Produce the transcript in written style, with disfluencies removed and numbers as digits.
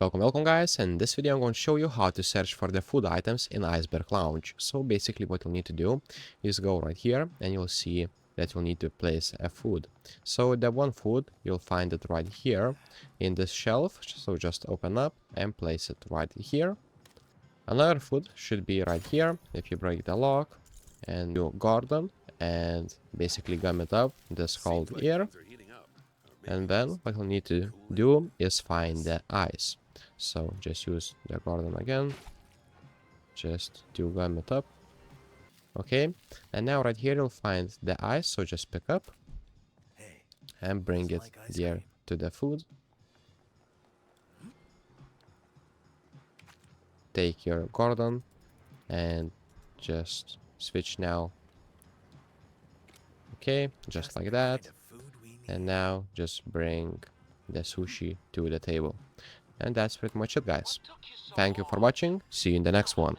Welcome guys, and in this video I'm going to show you how to search for the food items in Iceberg Lounge. So basically what you'll need to do is go right here and you'll see that you'll need to place a food. So the one food, you'll find it right here in this shelf, so just open up and place it right here. Another food should be right here. If you break the lock and you garden and basically gum it up, this called ear. And then what you'll need to do is find the ice. So just use the garden again, just to gum it up. Okay, and now right here you'll find the ice, so just pick up and bring it there to the food. Take your garden and just switch now. Okay, just like that. And now just bring the sushi to the table. And that's pretty much it, guys. Thank you for watching. See you in the next one.